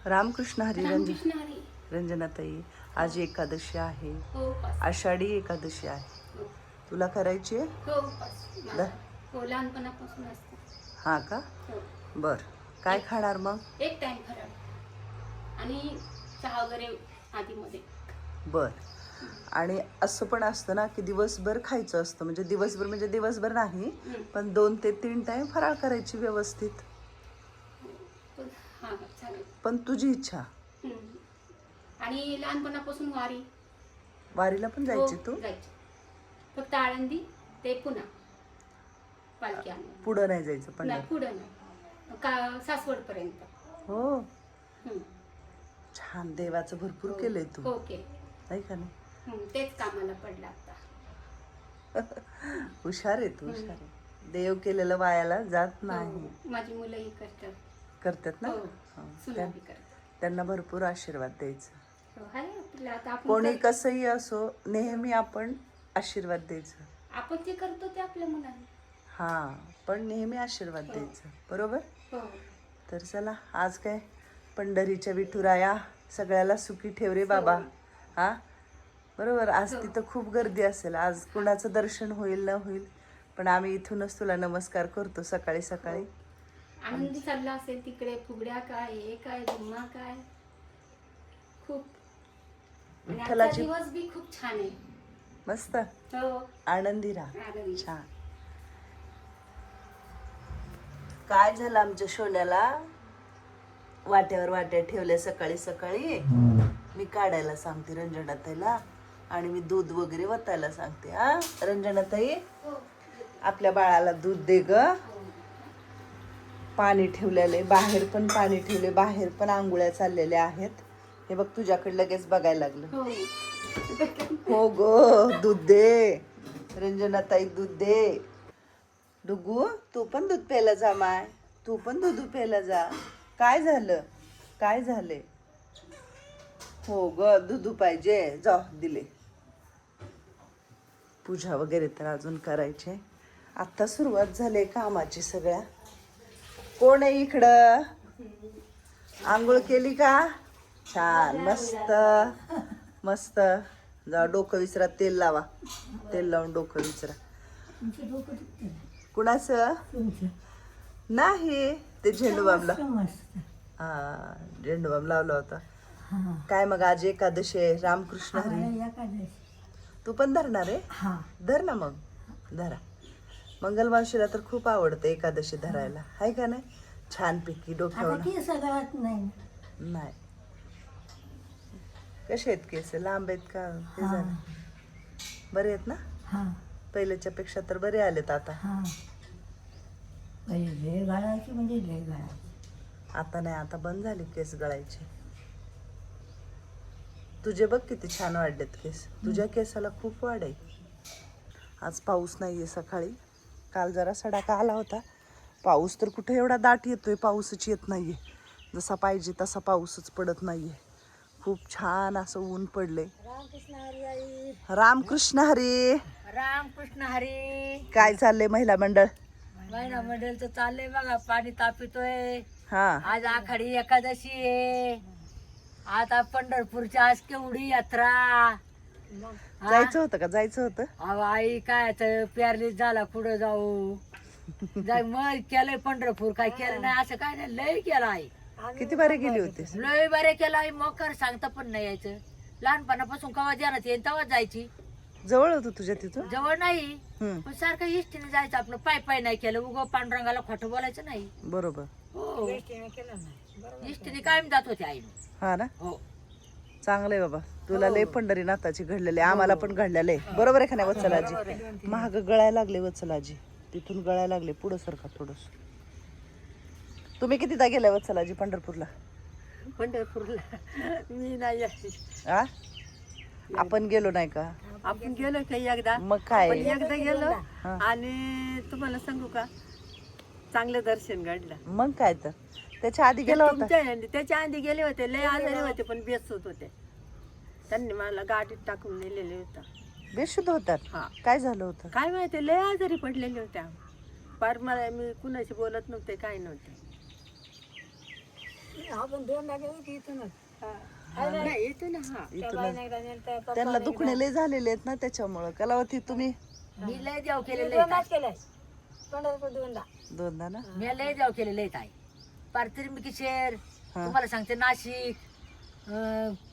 रामकृष्ण हरी. रामकृष्ण हरी. रंजनाताई, आज एकादशी आहे. हो उपास. आषाढी एकादशी आहे. हो. तुला करायची आहे? हो उपास माझा. हो लहानपणापासून असते. हा का? हो. बर. काय खाणार मग? एक टाइम फराळ आणि चहा वगैरे आधीमध्ये. बर. आणि असं पण असतं ना की दिवसभर खायचं असतं, म्हणजे दिवसभर म्हणजे दिवसभर नाही, पण 2 ते 3 टाइम फराळ करायची व्यवस्थित. हा चालेल. पण तुझी इच्छा. आणि लहानपणापासून वारीला पण जायची तू? जायची. फक्त आळंदी ते पुन्हा पालखी आणून. पुढं नाही जायचं पण? नाही पुढं नाही का, सासवड पर्यंत. हो. छान. देवाचं भरपूर केलंय तू. हो केलं. नाही का नाही? तेच कामाला पडलं आता. हुशार आहे तू, हुशार आहे. देव केलेलं वायाला जात नाही. माझी मुलंही करतात ना. त्यांना भरपूर आशीर्वाद द्यायचा. कोणी कसंही असो, नेहमी आपण आशीर्वाद द्यायचं. आपण जे करतो ते आपल्या मुलांना. हा, पण नेहमी आशीर्वाद द्यायचं. बरोबर. तर चला, आज काय पंढरीच्या विठुराया सगळ्याला सुखी ठेव रे बाबा. हा बरोबर. आज तिथं खूप गर्दी असेल. आज कुणाचं दर्शन होईल न होईल, पण आम्ही इथूनच तुला नमस्कार करतो सकाळी सकाळी. आनंदी चालला असेल तिकडे. फुगड्या काय, हे काय, झुम्मा काय, खूप. विठ्ठलाची दिवस बी खूप छान आहे. मस्त. हो. आनंदी राहा. छान. काय झालं आमच्या सोन्याला? वाट्या ठेवल्या सकाळी सकाळी. मी काढायला सांगते रंजनाताईला, आणि मी दूध वगैरे वतायला सांगते. हा रंजनाताई, आपल्या बाळाला दूध दे ग. पाणी ठेवलेले, बाहेर पण पाणी ठेवले, बाहेर पण आंघोळ्या चाललेल्या आहेत. हे बघ, तुझ्याकडे लगेच बघायला लागलं. हो ग, दूध दे रंजनाताई, दूध दे. डुगू, तू पण दूध प्यायला जा. माय, तू पण दूध प्यायला जा. काय झालं? काय झाले? हो ग, दूध पाहिजे. जा, दिले. पूजा वगैरे तर अजून करायचे. आता सुरुवात झाली कामाची सगळ्या. कोण आहे इकडं? आंघोळ केली का? छान, मस्त मस्त. जा, डोकं विसरा, तेल लावा. तेल लावून डोकं विसरा. कुणाचं? नाही, ते झेंडूबामला. हा, झेंडूबाम लावला होता. काय मग आज एकादशी आहे. रामकृष्ण हरी. तू पण धरणार आहे? धर ना मग, धरा. मंगलमावशीला तर खूप आवडतं एकादशी धरायला, आहे का नाही? छानपैकी डोक्यावर. नाही. कसे आहेत केस? लांब आहेत का? हे झालं. बरे आहेत ना? पहिल्याच्या पेक्षा तर बरे आलेत आता. आता नाही, आता बंद झाले केस गळायचे. तुझे बघ किती छान वाढलेत केस. तुझ्या केसाला खूप वाढ आहे. आज पाऊस नाहीये सकाळी. काल जरा सडाका आला होता. पाऊस तर कुठे एवढा दाट येतोय, पाऊसच येत नाहीये. जसा पाहिजे तसा पाऊसच पडत नाहीये. खूप छान असं ऊन पडले. रामकृष्ण हरी आई. रामकृष्ण हरी. रामकृष्ण हरी. काय चाललंय महिला मंडळ? महिला मंडळचं चाललंय बघा, पाणी तापितोय. हा, आज आखाडी एकादशी आहे. आता पंढरपूरची आज केवढी यात्रा. जायचं होतं का? जायचं होतं. अहो आई, काय प्यारलीच झाला, पुढे जाऊ जाय. मग केलंय पंढरपूर, काय केलं नाही असं काय नाही, लय केलं आई. किती बारे गेली होतीस? लय बरे केलं आई. मग कर सांगता पण नाही यायचं. लहानपणापासून कवा देण्यात येईल तेव्हा जायची. जवळ होतं तुझ्या तिथून? जवळ नाही, पण सारखं इष्टीने जायचं. आपलं पाय पाय नाही केलं, उगं पांडुरंगाला खोटं बोलायचं नाही. बरोबर. हो, इष्टीने कायम जात होते आई. हा ना. हो, चांगलंय बाबा. तुला लय पंढरीनाथाची घडलेले, आम्हाला पण घडलेले. बरोबर आहे का नाही वत्सलाजी? महाग गळायला लागले वत्सलाजी, तिथून गळायला लागले. पुढं सरका थोडस. तुम्ही कितीदा गेलाय वत्सलाजी पंढरपूरला? पंढरपूरला मी नाही. आ, आपण गेलो नाही का? आपण गेलो का एकदा? मग काय? एकदा गेलो आणि तुम्हाला सांगू का, चांगलं दर्शन घडलं. मग काय तर. त्याच्या आधी गेला होता? त्याच्या आधी गेले होते, लय आजारी होते पण बेसूत होते. त्यांनी मला गाडीत टाकून नेलेले होता. बेशुद्ध होतात? हा. काय झालं होतं? काय माहिती, लय आजारी पडलेल्या होत्या. पार मला, मी कुणाशी बोलत नव्हते, काय नव्हते. आपण दोन लागले की इथूनच नाही येतो ना हा इथूनच. त्यांना दुखणे लय झालेले आहेत ना त्याच्यामुळं. कलावती तुम्ही मी लय देव केलेले दोनदा ना. मी लय देव केलेले आहेत आई. पार त्र्यंबकेश्वर, तुम्हाला सांगते नाशिक,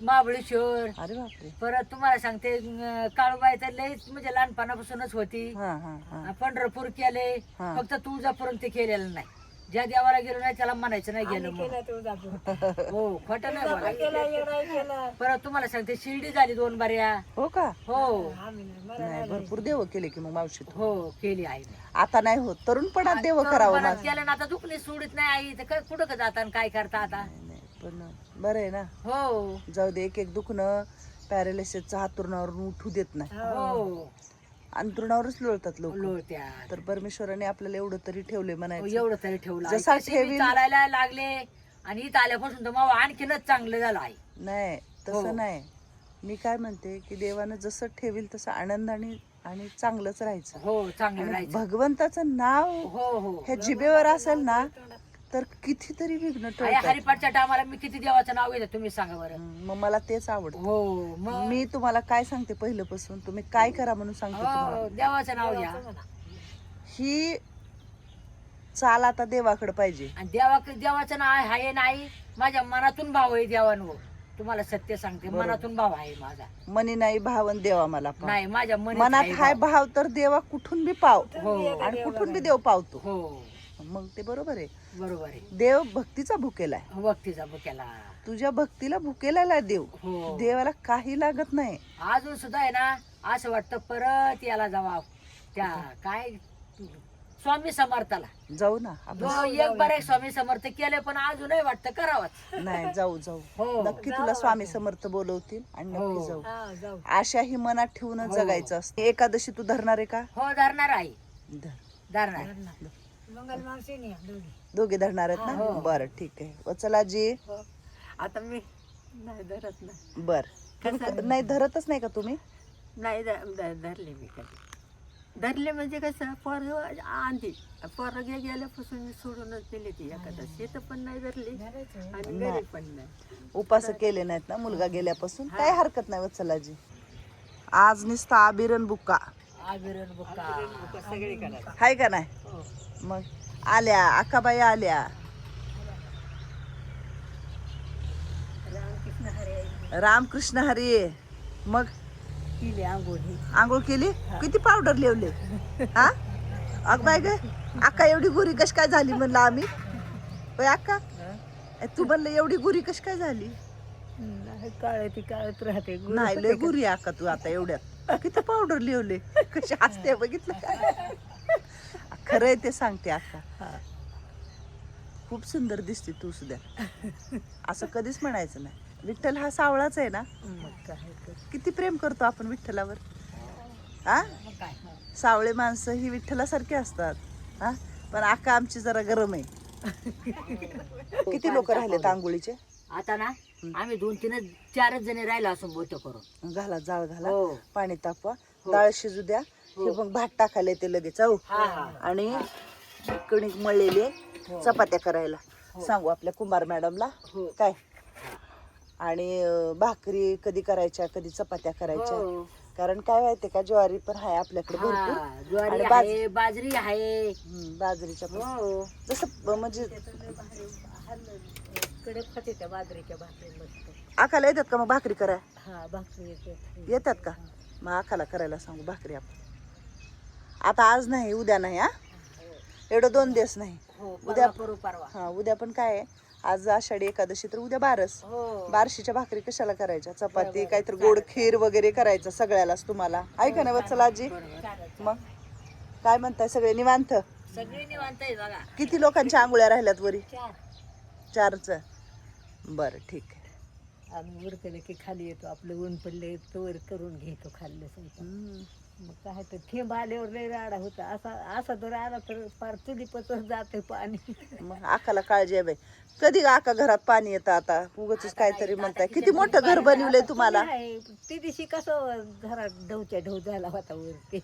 महाबळेश्वर, अरे बापरे. परत तुम्हाला सांगते काळूबाई तर लयच म्हणजे लहानपणापासूनच होती. हा हा हा. पंढरपूर केले, हा. फक्त तुळजापूर ते केलेलं नाही. ज्या देवाला गेलो नाही त्याला म्हणायचं नाही गेलं म्हणून. हो खोटं नाही बोलायचं. परत तुम्हाला सांगते शिर्डी झाली 2 बाऱ्या. हो का. हो नाही भरपूर देव केले की मग मावशी तू. हो केली आई. आता नाही होत, तरुणपणात देव करावं माझं. केलं ना आता दुखणे सोडित नाही आई. तर कुठं का जाता आणि काय करता आता. नाही, पण बरं आहे ना. हो जाऊ दे. एक एक दुखणं पॅरालिसिसचं हातुरणावरून उठू देत नाही. हो अंतरुणावरच लोळतात लोक. लोळत्या. तर परमेश्वराने आपल्याला एवढं तरी ठेवले म्हणायचं. एवढं तरी ठेवलं आई. जसा तशी मी ठेवील- चालायला लागले आणि इथं आल्यापासून तर मग आणखीनच चांगलं झालं आई. नाही हो. तसं नाही. मी काय म्हणते की देवानं जसं ठेवील तसं आनंदाने आणि चांगलंच राहायचं. हो चांगलं आणि राहायचं. भगवंताचं नाव हो हो हे जिभेवर असेल ना तर कितीतरी विघ्न आई टळतात. हरिपाठच्या टायमाला मी किती देवाचं नाव घेते तुम्ही सांगा बरं. मग मला तेच आवडतं. हो मग मी तुम्हाला काय सांगते पहिल्यापासून, तुम्ही काय करा म्हणून सांगते तुम्हाला. हो देवाचं नाव घ्या. ही चाल आता देवाकडे पाहिजे. आणि देवाचं नाव आहे नाही. माझ्या मनातून भाव आहे देवांवर. तुम्हाला सत्य सांगते, मनातून भाव आहे माझा. मनी नाही भावन देवा मला पाव. नाही माझ्या मनात हाय भाव तर देवा कुठून बी पाव. हो. आणि कुठून बी देव पावतो. हो मग ते बरोबर आहे. बरोबर आहे. देव भक्तीचा भुकेला आहे. भक्तीचा बुक्याला. तुझ्या भक्तीला भुकेला देव. हो देवाला काही लागत नाही. अजून सुद्धा आहे ना असं वाटतं परत याला जावा त्या काय स्वामी समर्थाला. जाऊ ना आपण. जो एक बार एक स्वामी समर्थ केले पण अजूनही वाटतं करावंच. नाही जाऊ जाऊ. हो नक्की तुला स्वामी समर्थ बोलवतील आणि हो. नक्की जाऊ. आशा ही मनात ठेवूनच जगायचं असतं. एकादशी तू धरणार आहे का. हो धरणार आई. धर. धरणार. दोघे धरणार आहेत ना. हो. बरं ठीक आहे. वचलाजी आता मी नाही धरत नाही. बर. नाही धरतच नाही का तुम्ही. नाही धरले मी कधी. धरले म्हणजे कसं पोर आंधी पोरगे गेल्यापासून मी सोडूनच दिली ती एखादा तर पण नाही धरली आणि घरी पण नाही. उपास केले नाहीत ना मुलगा गेल्यापासून. काय हरकत नाही वत्सलाजी. आज नुसता आबिरन बुक्का आबिरन बुक्का सगळे करा. हाय का नाही. मग आल्या अक्काबाई आल्या. रामकृष्ण हरी. मग केली आंघोळ ही. आंघोळ केली. किती पावडर लिवले. हा अग बाय ग अक्का एवढी गुरी कशी काय झाली म्हणलं आम्ही. होय अक्का तू म्हणलं एवढी गुरी कशी काय झाली. काळ ती काळत राहते. नाही लय गुरी अक्का तू आता एवढ्यात. किती पावडर लिवले. कशी हसते बघितलं काय. खरंय ते सांगते अक्का. खूप सुंदर दिसते तू सुद्धा. असं कधीच म्हणायचं नाही. विठ्ठल हा सावळाच आहे ना. किती प्रेम करतो आपण विठ्ठलावर. हा सावळे माणसं ही विठ्ठलासारखी असतात. हा पण अक्का आमची जरा गरम आहे. किती लोक राहिलेत आंघोळीचे. आता ना आम्ही 2-3-4 जणी राहिलो असं बोट करून. घाला जाळ घाला. हो. पाणी तापवा. डाळ शिजू द्या. हे मग भात टाकायला येते लगेच. हो आणि कणिक मळलेली चपात्या करायला सांगू आपल्या कुंभार मॅडमला. काय आणि भाकरी कधी करायच्या कधी चपात्या करायच्या. कारण काय माहितीये का ज्वारी पण आहे आपल्याकडे भरपूर. ज्वारी आणि आहे बाजरी आहे. बाजरीच्या पण. हो जसं म्हणजे कडक खाते त्या बाजरीच्या भाकरी मस्त. आकाला येतात का मग भाकरी कराय. हा भाकरी येते. येतात का मग आकाला करायला सांगू भाकरी आपण. आता आज नाही उद्या नाही. हा एवढं 2 दिवस नाही. उद्या करू परवा. हा उद्या पण काय आहे आज आषाढी एकादशी तर उद्या बारस. बारशीच्या भाकरी कशाला करायच्या. चपाती काहीतरी गोड खीर वगैरे करायचं सगळ्यालाच तुम्हाला. ऐका ना वत्सलाजी. मग काय म्हणताय सगळे निवांत. सगळी निवांत आहे बघा. किती लोकांच्या आंघोळ्या राहिल्यात वरी. 4च. बरं ठीक आहे. आम्ही उरकलं की खाली येतो. आपलं ऊन पडले तोवर करून घेतो खाल्लं सगळं. मग काय तर थेंब आल्यावर लय राडा होता. असा तर आला तर फार चुली पचर जाते पाणी. मग आकाला काळजी आहे बाई. कधी आका घरात पाणी येतं आता उगाच काहीतरी म्हणताय. किती मोठं घर बनवलंय तुम्हाला. ते दिवशी कसं घरात ढवच्या ढव झाला होता वरती.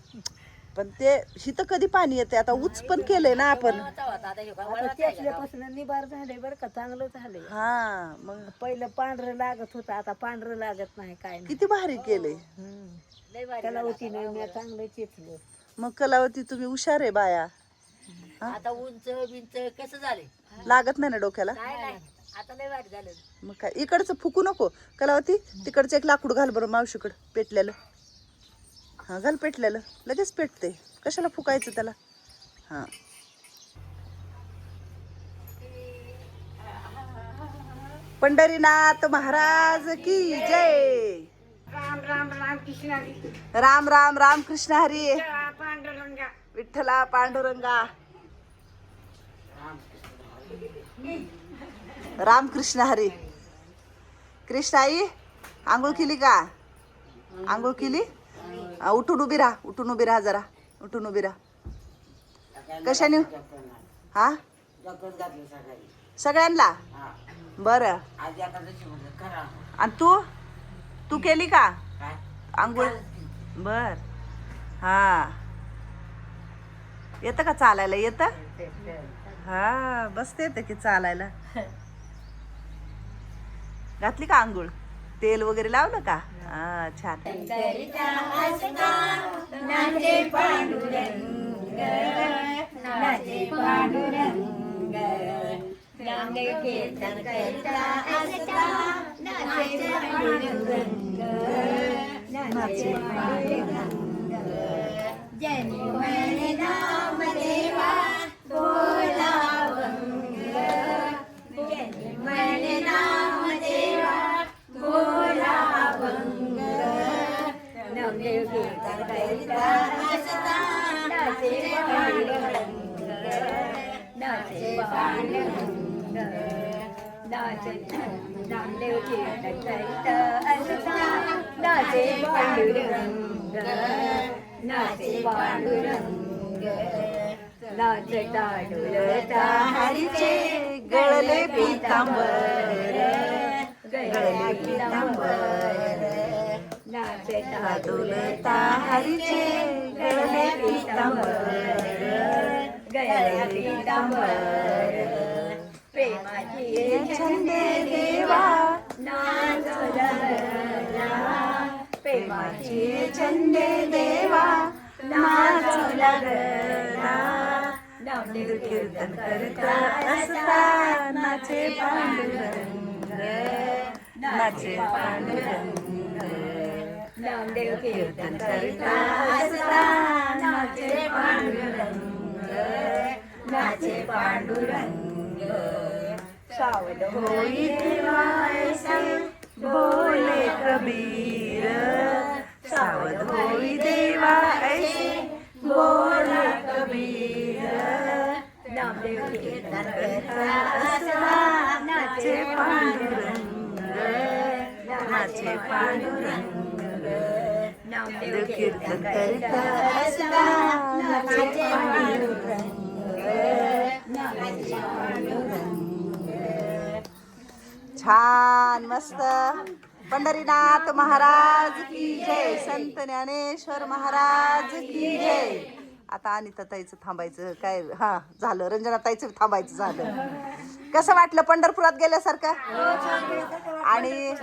पण ते हिथं कधी पाणी येते आता उच पण केलंय ना आपण. आता हे काय आता वळवायचं ते आहे का? असल्यापासून निबार झाले बरं का, चांगलं झालंय. हा मग पहिलं पांढरं लागत होतं, आता पांढरं लागत नाही, काय नाही. किती भारी केलंय. लय भारी त्याला झालं होती नाही चांगलं चिचलं. मग कलावती तुम्ही हुशार आहे बाया. आता. आता उंच बिंच कसं झाले? लागत नाही ना डोक्याला. नाही नाही आता लय भारी झालं. मग काय इकडचं फुकू नको कलावती, तिकडचं एक लाकूड घाल बरं मावशीकडं पेटलेलं. हा घाल पेटलेलं, लगेच पेटते, कशाला फुकायचं त्याला. हा पंढरीनाथ महाराज की जय. राम राम राम कृष्ण हरी. राम राम राम कृष्ण हरी. पांडुरंगा. विठ्ठला पांडुरंगा. राम कृष्ण हरी. कृष्णाई आंघोळ केली का? आंघोळ केली? उठून उभी राहा, उठून उभी राहा जरा, उठून उभी राहा. कशाने? हा सगळ्यांना बरं. आणि तू तू केली का आंघोळ? बर. हा येतं का चालायला? येतं. हा बसते येतं की चालायला. घातली का आंघोळ? तेल वगैरे लावलं का? हा छान. नामदेव कीर्तन करीत असता नाचे पांडुरंग. नाचे पांडुरंग. नाचता डुलता हरीचे गळले पीतांबर. गळले पीतांबर. नाचता डुलता हरीचे गळले पीतांबर. गळले पीतांबर. प्रेमाची छंदे देवा नाचू लागला. प्रेमाची छंदे देवा नाचू लागला. नामदेव कीर्तन करता असता नाचे पांडुरंग. नाचे पांडुरंग. नामदेव कीर्तन करता असता नाचे पांडुरंग. नाचे पांडुरंग. सावध होई देवा ऐसे बोले कबीर. सावध होई देवा ऐसे बोले कबीर. नामदेव कीर्तन करता असता नाचे पांडुरंग. नाचे पांडुरंग. नामदेव कीर्तन करता असता नाचे पांडुरंग. छान मस्त. पंढरीनाथ महाराज की जय. संत ज्ञानेश्वर महाराज की जय. आता अनिताताईचं थांबायचं काय? हा झालं. रंजनाताईचं थांबायचं झालं. कसं वाटलं पंढरपुरात गेल्यासारखं? आणि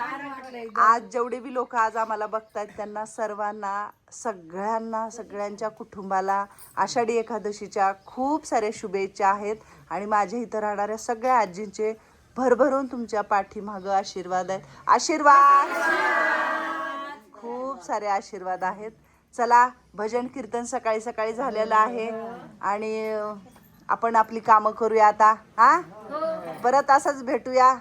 आज जेवढे बी लोक आज आम्हाला बघतात त्यांना सर्वांना, सगळ्यांना, सगळ्यांच्या कुटुंबाला आषाढी एकादशीच्या खूप साऱ्या शुभेच्छा आहेत. आणि माझ्या इथं राहणाऱ्या सगळ्या आजींचे भरभरून तुमच्या पाठीमागं आशीर्वाद आहेत. आशीर्वाद, खूप सारे आशीर्वाद आहेत. चला भजन कीर्तन सकाळी सकाळी झालेलं आहे आणि आपण आपली कामं करूया आता. हा परत असंच भेटूया.